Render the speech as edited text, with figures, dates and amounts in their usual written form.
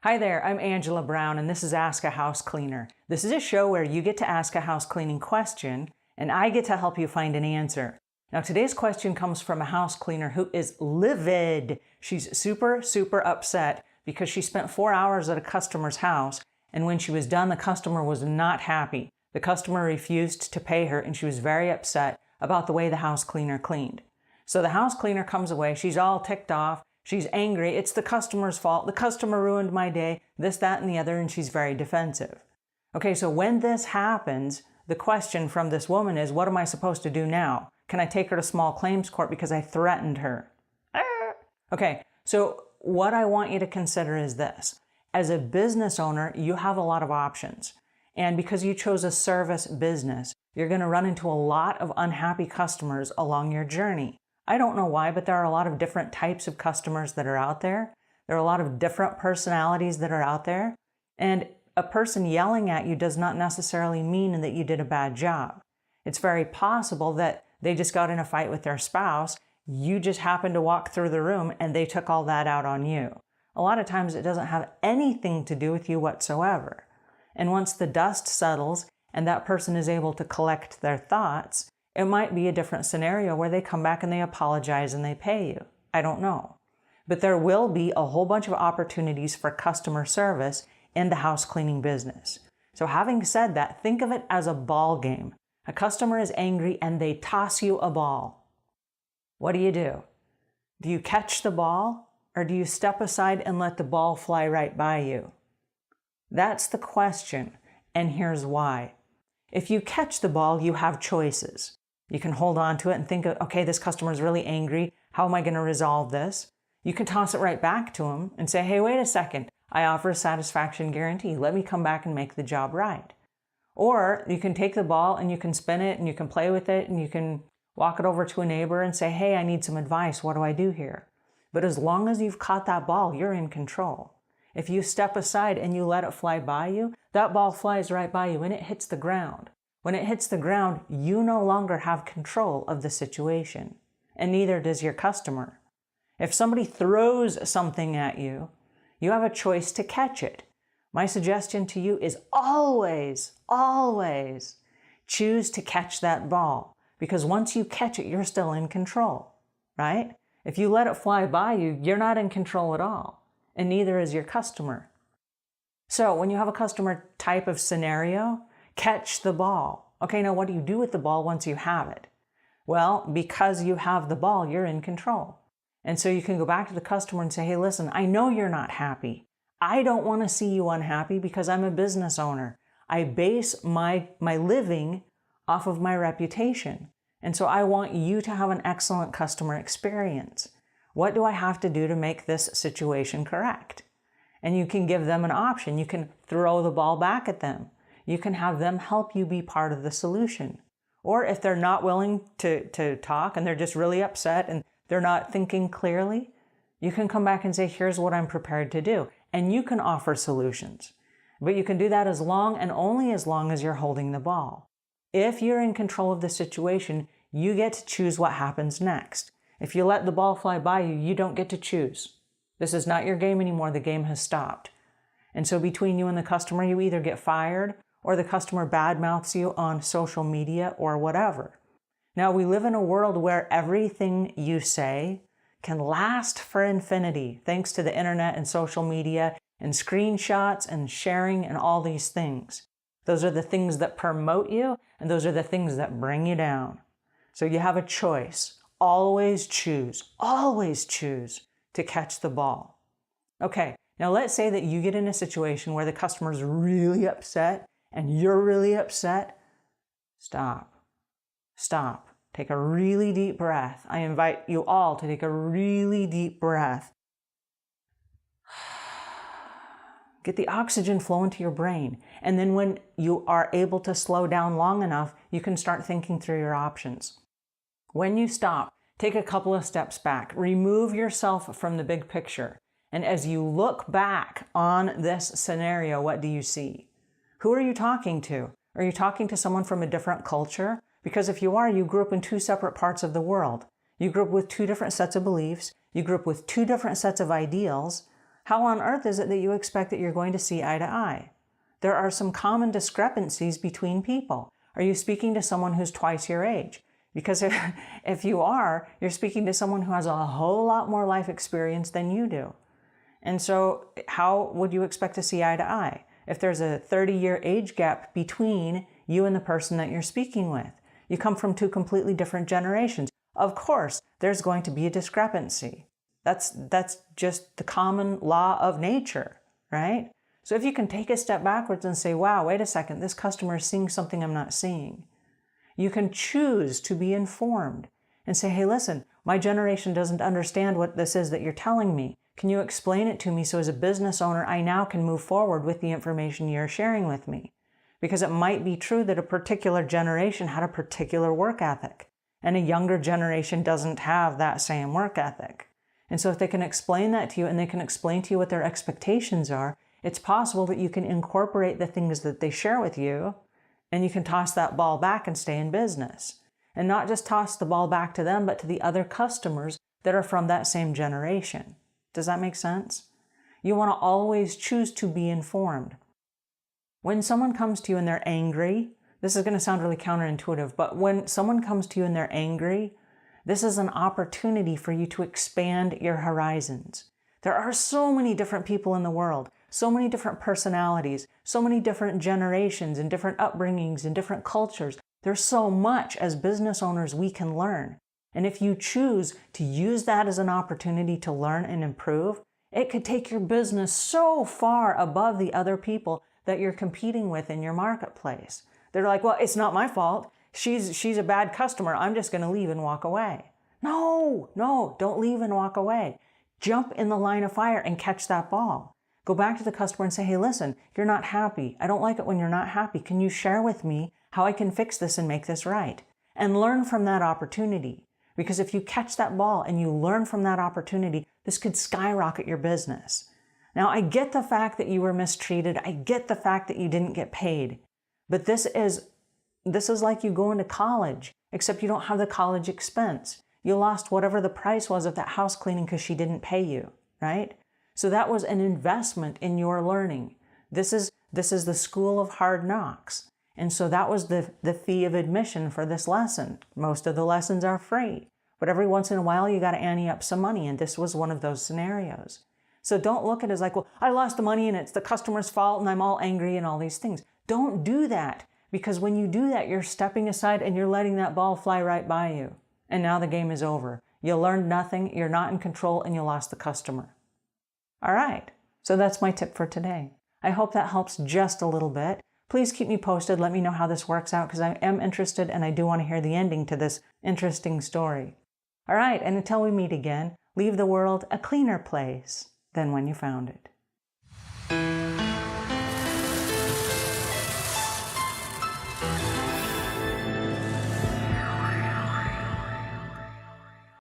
Hi there, I'm Angela Brown and this is Ask a House Cleaner. This is a show where you get to ask a house cleaning question and I get to help you find an answer. Now today's question comes from a house cleaner who is livid. She's super upset because she spent 4 hours at a customer's house and when she was done the customer was not happy. The customer refused to pay her and she was very upset about the way the house cleaner cleaned. So the house cleaner comes away, she's all ticked off. She's angry. It's the customer's fault. The customer ruined my day, this, that, and the other, and she's very defensive. Okay, so when this happens, the question from this woman is, what am I supposed to do now? Can I take her to small claims court because I threatened her? Okay, so what I want you to consider is this. As a business owner, you have a lot of options. And because you chose a service business, you're going to run into a lot of unhappy customers along your journey. I don't know why, but there are a lot of different types of customers that are out there. There are a lot of different personalities that are out there. And a person yelling at you does not necessarily mean that you did a bad job. It's very possible that they just got in a fight with their spouse. You just happened to walk through the room and they took all that out on you. A lot of times it doesn't have anything to do with you whatsoever. And once the dust settles and that person is able to collect their thoughts, it might be a different scenario where they come back and they apologize and they pay you. I don't know. But there will be a whole bunch of opportunities for customer service in the house cleaning business. So having said that, think of it as a ball game. A customer is angry and they toss you a ball. What do? Do you catch the ball or do you step aside and let the ball fly right by you? That's the question, and here's why. If you catch the ball, you have choices. You can hold on to it and think, okay, this customer is really angry. How am I going to resolve this? You can toss it right back to him and say, hey, wait a second. I offer a satisfaction guarantee. Let me come back and make the job right. Or you can take the ball and you can spin it and you can play with it and you can walk it over to a neighbor and say, hey, I need some advice. What do I do here? But as long as you've caught that ball, you're in control. If you step aside and you let it fly by you, that ball flies right by you and it hits the ground. When it hits the ground, you no longer have control of the situation, and neither does your customer. If somebody throws something at you, you have a choice to catch it. My suggestion to you is always choose to catch that ball, because once you catch it, you're still in control, right? If you let it fly by you, you're not in control at all, and neither is your customer. So when you have a customer type of scenario, catch the ball. Okay, now what do you do with the ball once you have it? Well, because you have the ball, you're in control. And so you can go back to the customer and say, hey, listen, I know you're not happy. I don't want to see you unhappy because I'm a business owner. I base my living off of my reputation. And so I want you to have an excellent customer experience. What do I have to do to make this situation correct? And you can give them an option. You can throw the ball back at them. You can have them help you be part of the solution. Or if they're not willing to talk and they're just really upset and they're not thinking clearly, you can come back and say, here's what I'm prepared to do. And you can offer solutions. But you can do that as long and only as long as you're holding the ball. If you're in control of the situation, you get to choose what happens next. If you let the ball fly by you, you don't get to choose. This is not your game anymore. The game has stopped. And so between you and the customer, you either get fired or the customer badmouths you on social media or whatever. Now, we live in a world where everything you say can last for infinity, thanks to the internet and social media and screenshots and sharing and all these things. Those are the things that promote you, and those are the things that bring you down. So you have a choice. Always choose to catch the ball. Okay, now let's say that you get in a situation where the customer's really upset and you're really upset. Stop. Take a really deep breath. I invite you all to take a really deep breath. Get the oxygen flowing to your brain. And then when you are able to slow down long enough, you can start thinking through your options. When you stop, take a couple of steps back. Remove yourself from the big picture. And as you look back on this scenario, what do you see? Who are you talking to? Are you talking to someone from a different culture? Because if you are, you grew up in two separate parts of the world. You grew up with two different sets of beliefs. You grew up with two different sets of ideals. how on earth is it that you expect that you're going to see eye to eye? There are some common discrepancies between people. Are you speaking to someone who's twice your age? Because if you are, you're speaking to someone who has a whole lot more life experience than you do. And so how would you expect to see eye to eye if there's a 30-year age gap between you and the person that you're speaking with? You come from two completely different generations. Of course, there's going to be a discrepancy. That's just the common law of nature, right? So if you can take a step backwards and say, wow, wait a second, this customer is seeing something I'm not seeing. You can choose to be informed and say, hey, listen, my generation doesn't understand what this is that you're telling me. Can you explain it to me so as a business owner, I now can move forward with the information you're sharing with me? Because it might be true that a particular generation had a particular work ethic, and a younger generation doesn't have that same work ethic. And so if they can explain that to you and they can explain to you what their expectations are, it's possible that you can incorporate the things that they share with you, and you can toss that ball back and stay in business. And not just toss the ball back to them, but to the other customers that are from that same generation. Does that make sense? You want to always choose to be informed. When someone comes to you and they're angry, this is going to sound really counterintuitive, but when someone comes to you and they're angry, this is an opportunity for you to expand your horizons. There are so many different people in the world, so many different personalities, so many different generations and different upbringings and different cultures. There's so much as business owners we can learn. And if you choose to use that as an opportunity to learn and improve, it could take your business so far above the other people that you're competing with in your marketplace. They're like, well, it's not my fault. She's a bad customer. I'm just going to leave and walk away. No, don't leave and walk away. Jump in the line of fire and catch that ball. Go back to the customer and say, hey, listen, you're not happy. I don't like it when you're not happy. Can you share with me how I can fix this and make this right? And learn from that opportunity. Because if you catch that ball and you learn from that opportunity, this could skyrocket your business. Now, I get the fact that you were mistreated. I get the fact that you didn't get paid. But this is like you going to college, except you don't have the college expense. You lost whatever the price was of that house cleaning because she didn't pay you, right? So that was an investment in your learning. This is the school of hard knocks. And so that was the fee of admission for this lesson. Most of the lessons are free, but every once in a while you got to ante up some money, and this was one of those scenarios. So don't look at it as like, well, I lost the money and it's the customer's fault and I'm all angry and all these things. Don't do that, because when you do that, you're stepping aside and you're letting that ball fly right by you. And now the game is over. You learned nothing, you're not in control, and you lost the customer. All right, so that's my tip for today. I hope that helps just a little bit. Please keep me posted. Let me know how this works out, because I am interested and I do want to hear the ending to this interesting story. All right, and until we meet again, leave the world a cleaner place than when you found it.